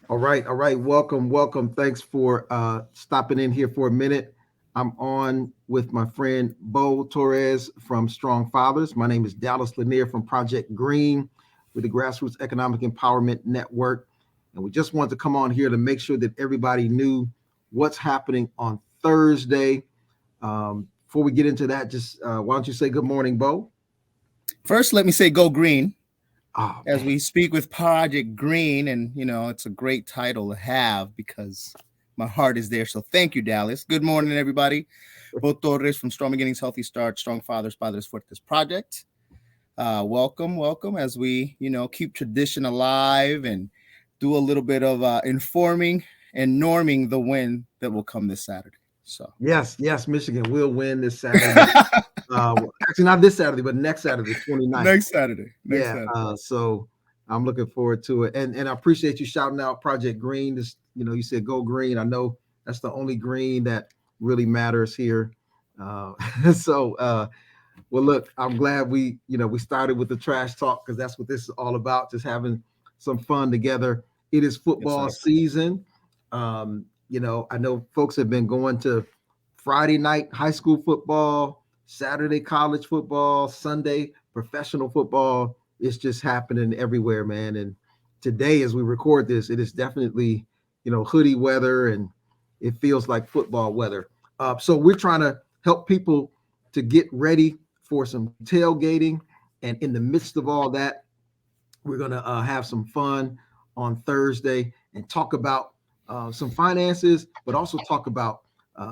All right, all right. Welcome, welcome. Thanks for stopping in here for a minute. I'm on with my friend Bo Torres from Strong Fathers. My name is Dallas Lanier from Project Green with the Grassroots Economic Empowerment Network. And we just wanted to come on here to make sure that everybody knew what's happening on Thursday. Before we get into that, just why don't you say good morning, Bo? First, let me say go green Oh, as man. we speak with Project Green. And, it's a great title to have because my heart is there. So thank you, Dallas. Good morning, everybody. Bo Torres from Strong Beginnings, Healthy Start, Strong Fathers, Padres Fuertes Project. Welcome, welcome as we, keep tradition alive and do a little bit of informing and norming the win that will come this Saturday. So, Yes, yes, Michigan will win this Saturday. Actually, not this Saturday, but next Saturday, the 29th. next Saturday, next Yeah, Saturday. so I'm looking forward to it, and I appreciate you shouting out Project Green. This, you said go green. I know that's the only green that really matters here. Uh, so, well, look, I'm glad we started with the trash talk because that's what this is all about, just having some fun together. It is Yes, football sir. season. I know folks have been going to Friday night high school football, Saturday college football, Sunday professional football. It's just happening everywhere, man. And today, as we record this, it is definitely, hoodie weather and it feels like football weather. So we're trying to help people to get ready for some tailgating. And in the midst of all that, we're going to have some fun on Thursday and talk about some finances, but also talk about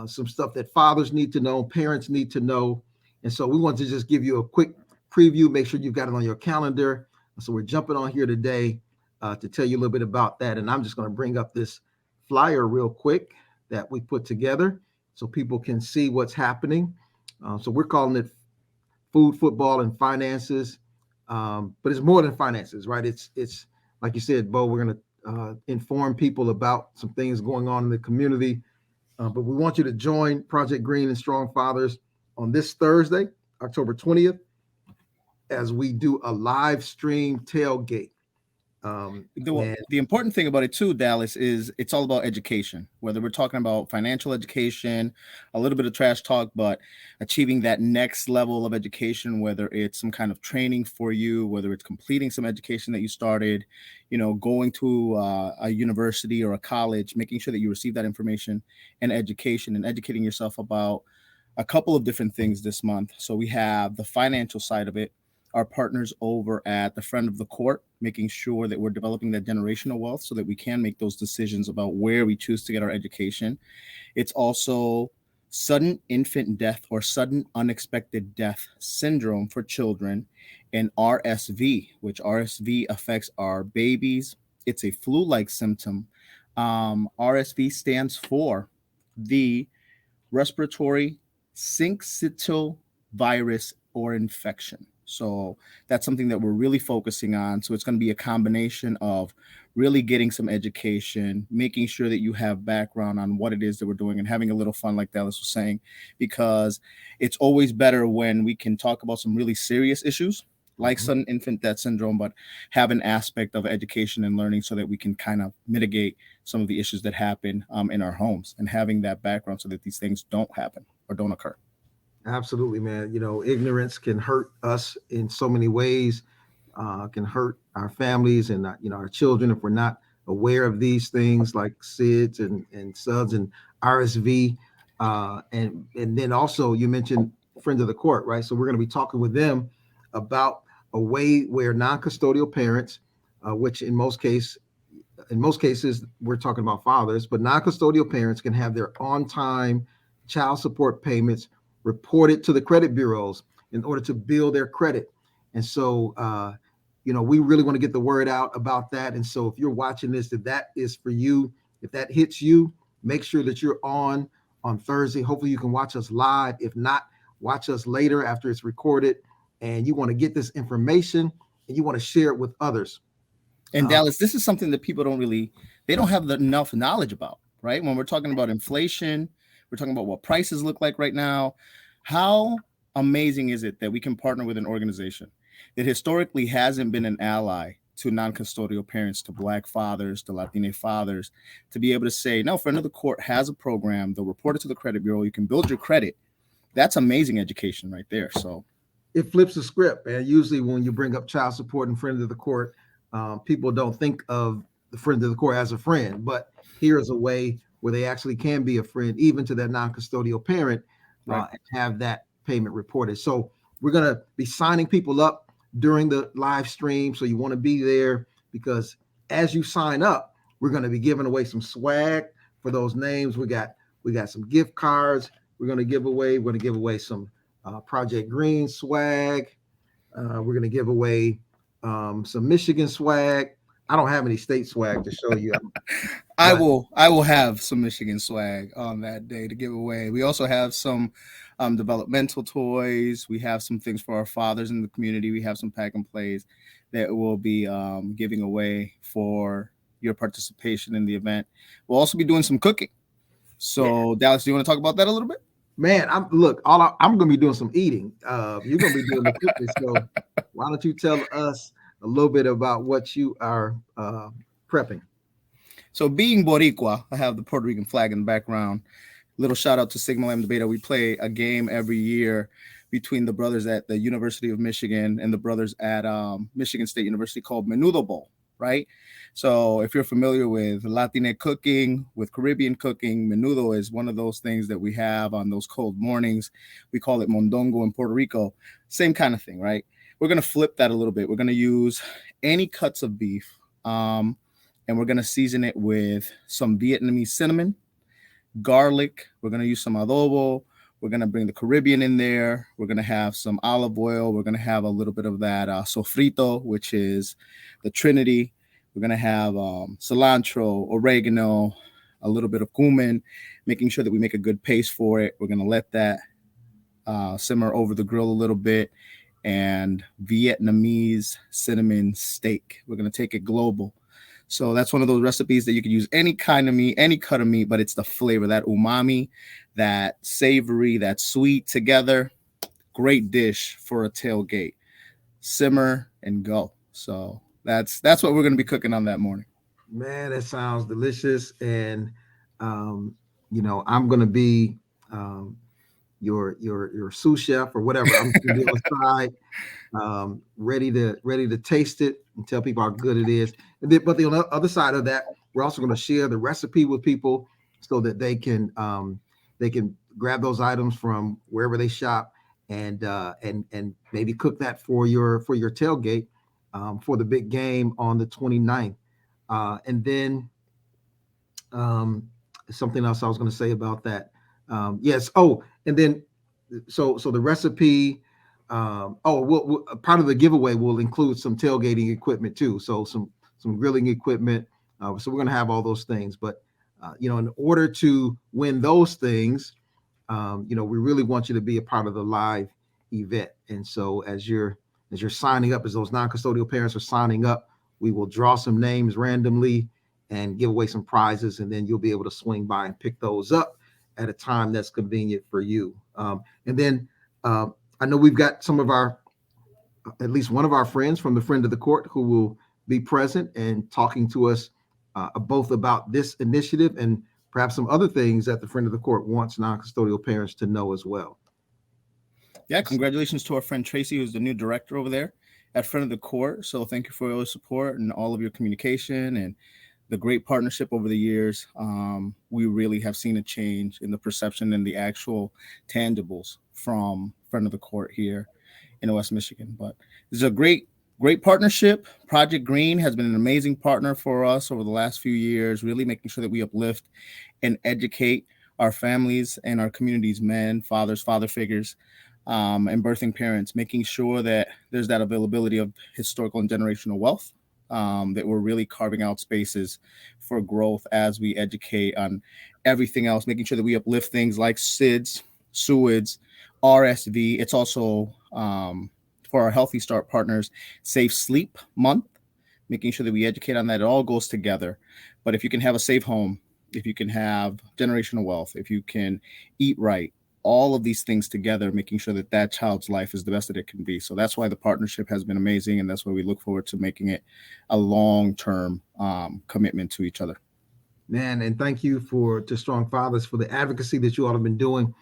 some stuff that fathers need to know, parents need to know. And so we want to just give you a quick preview. Make sure you've got it on your calendar. So we're jumping on here today to tell you a little bit about that. And I'm just going to bring up this flyer real quick that we put together so people can see what's happening. So we're calling it food, football, and finances. But it's more than finances, right? It's like you said, Bo. We're going to inform people about some things going on in the community. But we want you to join Project Green and Strong Fathers on this Thursday, October 20th, as we do a live stream tailgate. And The important thing about it too, Dallas, is it's all about education. Whether we're talking about financial education, a little bit of trash talk, but achieving that next level of education, whether it's some kind of training for you, whether it's completing some education that you started, going to a university or a college, making sure that you receive that information and education and educating yourself about a couple of different things this month. So we have the financial side of it, our partners over at the Friend of the Court, making sure that we're developing that generational wealth so that we can make those decisions about where we choose to get our education. It's also sudden infant death or sudden unexpected death syndrome for children, and RSV, which RSV affects our babies. It's a flu like symptom. RSV stands for the respiratory syncytial virus or infection. So that's something that we're really focusing on. So it's going to be a combination of really getting some education, making sure that you have background on what it is that we're doing, and having a little fun, like Dallas was saying, because it's always better when we can talk about some really serious issues like Mhm. sudden infant death syndrome, but have an aspect of education and learning so that we can kind of mitigate some of the issues that happen in our homes, and having that background so that these things don't happen or don't occur. Absolutely, man. Ignorance can hurt us in so many ways. Can hurt our families and our children if we're not aware of these things like SIDS and SUDS and RSV. And then also you mentioned Friends of the Court, right? So we're going to be talking with them about a way where non-custodial parents, which in most cases we're talking about fathers, but non-custodial parents can have their on-time child support payments reported to the credit bureaus in order to build their credit. And so we really want to get the word out about that. And so if you're watching this, if that is for you, if that hits you, make sure that you're on Thursday. Hopefully you can watch us live. If not, watch us later after it's recorded. And you want to get this information and you want to share it with others. And uh, Dallas, this is something that people they don't have enough knowledge about, right? When we're talking about inflation, we're talking about what prices look like right now. How amazing is it that we can partner with an organization that historically hasn't been an ally to non-custodial parents, to Black fathers, to Latino fathers, to be able to say, no, Friend of the Court has a program. They'll report it to the credit bureau. You can build your credit. That's amazing education right there. So it flips the script. And usually when you bring up child support and Friend of the Court, people don't think of the Friend of the Court as a friend, but here's a way where they actually can be a friend, even to their non-custodial parent, right. and have that payment reported. So we're going to be signing people up during the live stream. So you want to be there, because as you sign up, we're going to be giving away some swag for those names. We got some gift cards we're going to give away. We're going to give away some Project Green swag. We're going to give away some Michigan swag. I don't have any state swag to show you. I will have some Michigan swag on that day to give away. We also have some developmental toys. We have some things for our fathers in the community. We have some pack and plays that we'll be giving away for your participation in the event. We'll also be doing some cooking. So, yeah. Dallas, do you want to talk about that a little bit? Man, I'm going to be doing some eating. You're going to be doing the cooking. So why don't you tell us a little bit about what you are prepping? So being Boricua, I have the Puerto Rican flag in the background. Little shout out to Sigma Lambda Beta. We play a game every year between the brothers at the University of Michigan and the brothers at Michigan State University called Menudo Bowl, right? So if you're familiar with Latina cooking, with Caribbean cooking, menudo is one of those things that we have on those cold mornings. We call it mondongo in Puerto Rico. Same kind of thing, right? We're going to flip that a little bit. We're going to use any cuts of beef, and we're going to season it with some Vietnamese cinnamon, garlic. We're going to use some adobo. We're going to bring the Caribbean in there. We're going to have some olive oil. We're going to have a little bit of that sofrito, which is the Trinity. We're going to have cilantro, oregano, a little bit of cumin, making sure that we make a good paste for it. We're going to let that simmer over the grill a little bit. And Vietnamese cinnamon steak. We're going to take it global. So that's one of those recipes that you can use any kind of meat, any cut of meat, but it's the flavor, that umami, that savory, that sweet together. Great dish for a tailgate. Simmer and go. So that's what we're going to be cooking on that morning. Man, that sounds delicious. And, I'm going to be your sous chef or whatever. I'm going to be on the side, ready to taste it and tell people how good it is. But the other side of that, we're also going to share the recipe with people so that they can grab those items from wherever they shop and maybe cook that for your tailgate for the big game on the 29th. And then something else I was going to say about that. Yes. Oh, and then so the recipe. We'll part of the giveaway will include some tailgating equipment too. So some grilling equipment. So we're going to have all those things. But in order to win those things, we really want you to be a part of the live event. And so as you're signing up, as those non-custodial parents are signing up, we will draw some names randomly and give away some prizes, and then you'll be able to swing by and pick those up at a time that's convenient for you. And then I know we've got at least one of our friends from the Friend of the Court who will be present and talking to us both about this initiative and perhaps some other things that the Friend of the Court wants non-custodial parents to know as well. Yeah, congratulations to our friend Tracy, who's the new director over there at Friend of the Court. So thank you for all your support and all of your communication and the great partnership over the years. We really have seen a change in the perception and the actual tangibles from Friend of the Court here in West Michigan. But this is a great partnership. Project Green has been an amazing partner for us over the last few years, really making sure that we uplift and educate our families and our communities, men, fathers, father figures, and birthing parents, making sure that there's that availability of historical and generational wealth, that we're really carving out spaces for growth as we educate on everything else, making sure that we uplift things like SIDS, SUIDS, RSV. It's also for our Healthy Start partners, Safe Sleep Month, making sure that we educate on that. It all goes together. But if you can have a safe home, if you can have generational wealth, if you can eat right, all of these things together, making sure that that child's life is the best that it can be. So that's why the partnership has been amazing, and that's why we look forward to making it a long-term commitment to each other. Man, and thank you to Strong Fathers for the advocacy that you all have been doing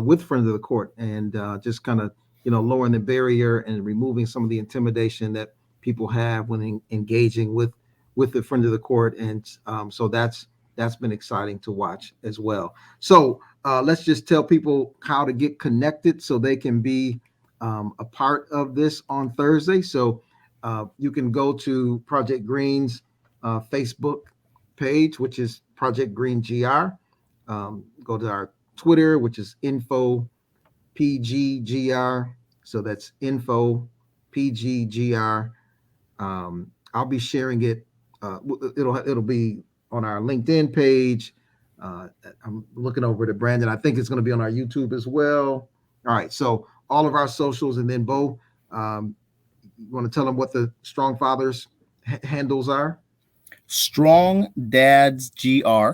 with Friends of the Court, and just kind of lowering the barrier and removing some of the intimidation that people have when engaging with the Friends of the Court, and so that's been exciting to watch as well. So let's just tell people how to get connected so they can be a part of this on Thursday. So you can go to Project Green's Facebook page, which is Project Green GR. Go to our Twitter, which is info PGGR. So that's info PGGR. I'll be sharing it. It'll be on our LinkedIn page. I'm looking over to Brandon. I think it's going to be on our YouTube as well. All right. So all of our socials, and then Bo, you want to tell them what the Strong Fathers handles are? Strong Dads GR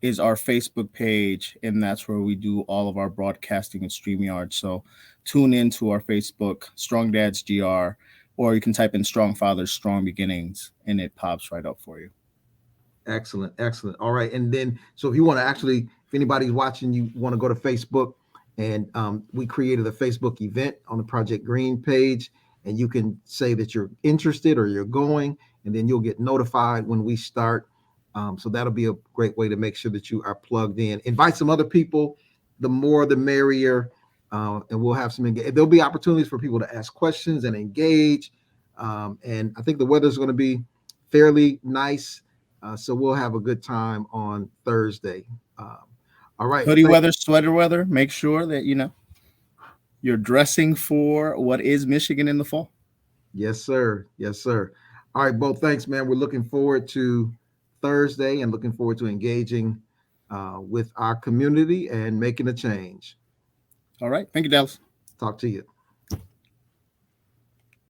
is our Facebook page, and that's where we do all of our broadcasting and StreamYard. So tune into our Facebook, Strong Dads GR, or you can type in Strong Fathers, Strong Beginnings, and it pops right up for you. Excellent. All right. And then, so if you want to actually, if anybody's watching, you want to go to Facebook, and we created a Facebook event on the Project Green page, and you can say that you're interested or you're going, and then you'll get notified when we start. So that'll be a great way to make sure that you are plugged in. Invite some other people. The more, the merrier. And we'll have there'll be opportunities for people to ask questions and engage. And I think the weather's going to be fairly nice. So we'll have a good time on Thursday. All right. Hoodie weather, sweater weather. Make sure that, you're dressing for what is Michigan in the fall. Yes, sir. All right, Bo, thanks, man. We're looking forward to Thursday and looking forward to engaging with our community and making a change. All right. Thank you, Dallas. Talk to you.